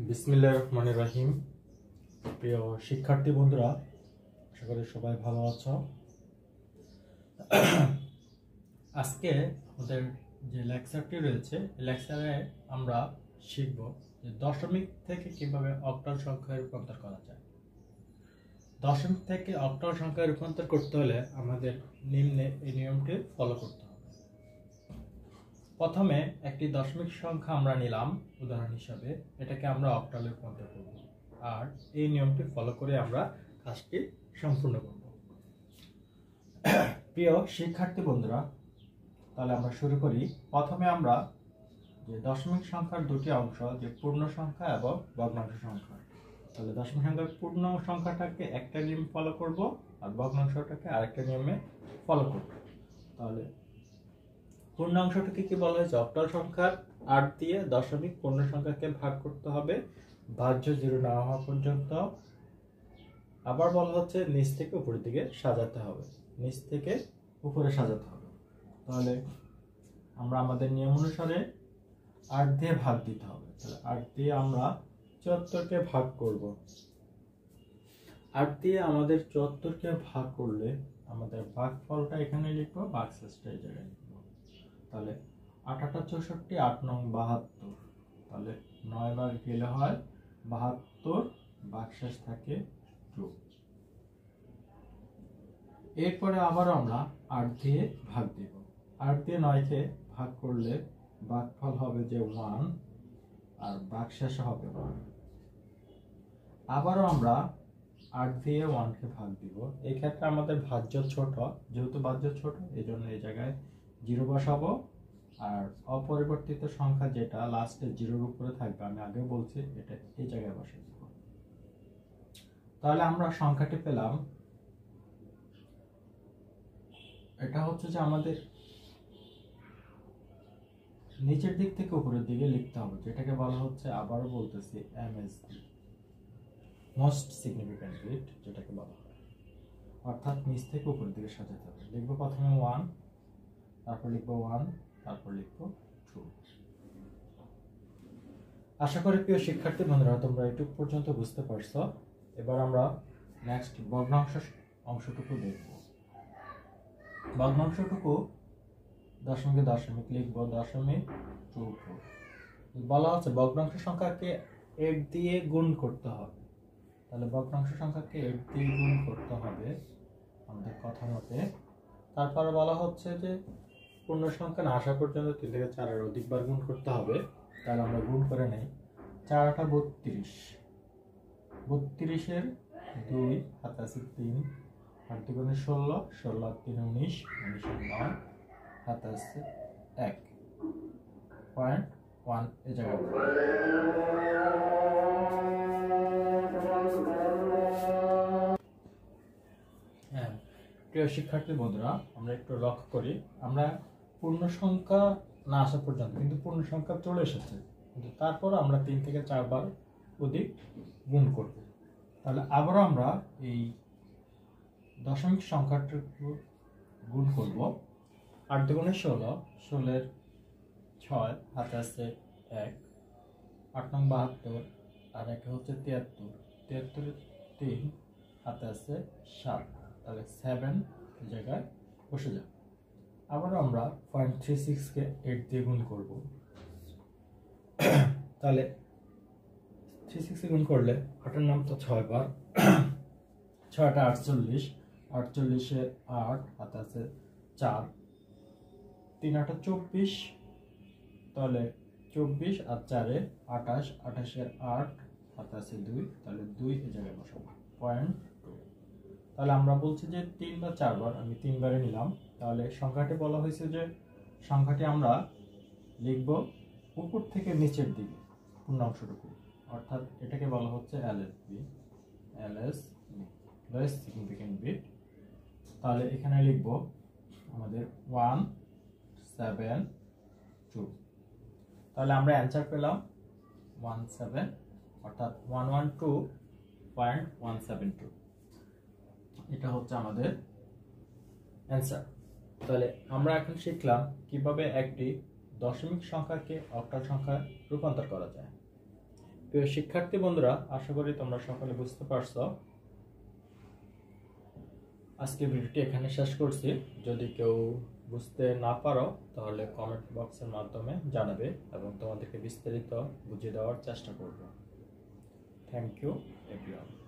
বিসমিল্লাহির রহমানির রহিম। প্রিয় শিক্ষার্থী বন্ধুরা, আশা করি সবাই ভালো আছো। আজকে আমাদের যে লেকচারটি রয়েছে, এই লেকচারে আমরা শিখব যে দশমিক থেকে কিভাবে অক্টাল সংখ্যায় রূপান্তর করা যায়। দশমিক থেকে অক্টাল সংখ্যায় রূপান্তর করতে হলে আমাদের নিম্নে এই নিয়মটি ফলো করতে হবে। প্রথমে একটি দশমিক সংখ্যা আমরা নিলাম উদাহরণ হিসাবে, এটাকে আমরা অক্টালে রূপান্তর করব, আর এই নিয়মটি ফলো করে আমরা কাজটি সম্পূর্ণ করব। প্রিয় শিক্ষার্থী বন্ধুরা, তাহলে আমরা শুরু করি। প্রথমে আমরা যে দশমিক সংখ্যার দুটি অংশ, যে পূর্ণ সংখ্যা এবং ভগ্নাংশ সংখ্যা, তাহলে দশমিক সংখ্যার পূর্ণ সংখ্যাটাকে একটা নিয়ম ফলো করব আর ভগ্নাংশটাকে আরেকটা নিয়মে ফলো করব। তাহলে পূর্ণাংশটাকে কি বলা হয়েছে? অক্টাল সংখ্যার 8 দিয়ে দশমিক পূর্ণ সংখ্যাকে ভাগ করতে হবে ভাজ্য 0 না হওয়া পর্যন্ত। আবার বলা হচ্ছে নিচ থেকে উপরের দিকে সাজাতে হবে, নিচ থেকে উপরে সাজাতে হবে। তাহলে আমরা আমাদের নিয়ম অনুসারে 8 দিয়ে ভাগ দিতে হবে। তাহলে 8 দিয়ে আমরা 74কে ভাগ করব। 8 দিয়ে আমাদের 74কে ভাগ করলে আমাদের ভাগফলটা এখানে লিখবো, ভাগশেষটা এই জায়গায় লিখবো। তাহলে 8 8 64, 8 9 72, তাহলে 9 বার গেলে হয় 72, ভাগশেষ থাকে 2। এরপরে আবার আমরা 8 দিয়ে ভাগ দিব। 8 দিয়ে 9কে ভাগ করলে ভাগফল হবে যে 1 আর ভাগশেষ হবে 1। আবারও আমরা 8 দিয়ে 1কে ভাগ দিব। এই ক্ষেত্রে আমাদের ভাজ্য ছোট, যেহেতু ভাজ্য ছোট এই জন্য এই জায়গায় 0 বসাবো, আর অপরিবর্তিত সংখ্যা যেটা লাস্টে 0-এর উপরে থাকবে, আমি আগে বলছি, এটা এই জায়গায় বসিয়ে দেব। তাহলে আমরা সংখ্যাটি পেলাম, এটা হচ্ছে যে আমাদের নিচের দিক থেকে উপরের দিকে লিখতে হবে, যেটাকে বলা হচ্ছে, আবারও বলতেছি, এমএসবি, মোস্ট সিগনিফিক্যান্ট বিট যেটাকে বলা হয়, অর্থাৎ নিচ থেকে উপরের দিকে সাজাতে হবে। লিখবো প্রথমে 1, তারপর লিখবো 1, তারপর লিখবো 2। আশা করি প্রিয় শিক্ষার্থী বন্ধুরা তোমরা এটুকু পর্যন্ত বুঝতে পারছো। এবার আমরা নেক্সট ভগ্নাংশ অংশটুকু দেখব। ভগ্নাংশটুকু দশমিকে দশমিক লিখবো, 0.24। বলা হচ্ছে ভগ্নাংশ সংখ্যাকে 8 দিয়ে গুণ করতে হবে। তাহলে ভগ্নাংশ সংখ্যাকে 8 দিয়ে গুণ করতে হবে আমাদের কথা মতে। তারপরে বলা হচ্ছে যে পূর্ণ সংখ্যা না আসা পর্যন্ত 3 থেকে 4-এর অধিকবার গুণ করতে হবে। তাহলে আমরা গুণ করে নেই। 4 8 32, 32-এর 2 হাতে আছে 3, 8 2 16, 16 আর 3 19, 19-এর 9 হাতে আছে 1.1 এই জায়গায়। হ্যাঁ প্রিয় শিক্ষার্থী বন্ধুরা, আমরা একটু লক্ষ্য করি, আমরা পূর্ণ সংখ্যা না আসা পর্যন্ত কিন্তু পূর্ণ সংখ্যা চলে এসেছে, কিন্তু তারপর আমরা 3 থেকে 4 বার অধিক গুণ করব। তাহলে আবারও আমরা এই দশমিক সংখ্যাটুকু গুণ করব। 8 2 16, 16-এর 6 হাতে আছে 1, 8 9 72, আর একটা হচ্ছে 73, 73-এর 3 হাতে আছে 7, তাহলে 7 এই জায়গায় বসে যাবে। আবার আমরা 0.36-কে 8 দিয়ে গুণ করব। তাহলে 36 গুণ করলে 8-এর নাম তো 6 বার, 6 48, 48-এর 8 হাতে আছে 4, 3 8 24, তাহলে 24 আর 4-এ 28, 28-এর 8 হাতে আছে 2, তাহলে 2 এই জায়গায় বসাবো, 0.2। তাহলে আমরা বলছি যে 3 বা 4 বার, আমি 3 বারে নিলাম। তাহলে সংখ্যাটি বলা হয়েছে যে সংখ্যাটি আমরা লিখব উপর থেকে নিচের দিকে পূর্ণাংশটুকু, অর্থাৎ এটাকে বলা হচ্ছে এলএসবি, লোয়েস্ট সিগনিফিক্যান্ট বিট। তাহলে এখানে লিখব আমাদের 172। তাহলে আমরা অ্যান্সার পেলাম 17, অর্থাৎ 112.172। এটা হচ্ছে আমাদের অ্যান্সার। তাহলে আমরা এখন শিখলাম কিভাবে একটি দশমিক সংখ্যাকে অক্টাল সংখ্যায় রূপান্তর করা যায়। প্রিয় শিক্ষার্থী বন্ধুরা, আশা করি তোমরা সকলে বুঝতে পারছো। আজকে ভিডিওটি এখানে শেষ করছি। যদি কেউ বুঝতে না পারো তাহলে কমেন্ট বক্সের মাধ্যমে জানাবে এবং তোমাদেরকে বিস্তারিত বুঝিয়ে দেওয়ার চেষ্টা করব। Thank you everyone.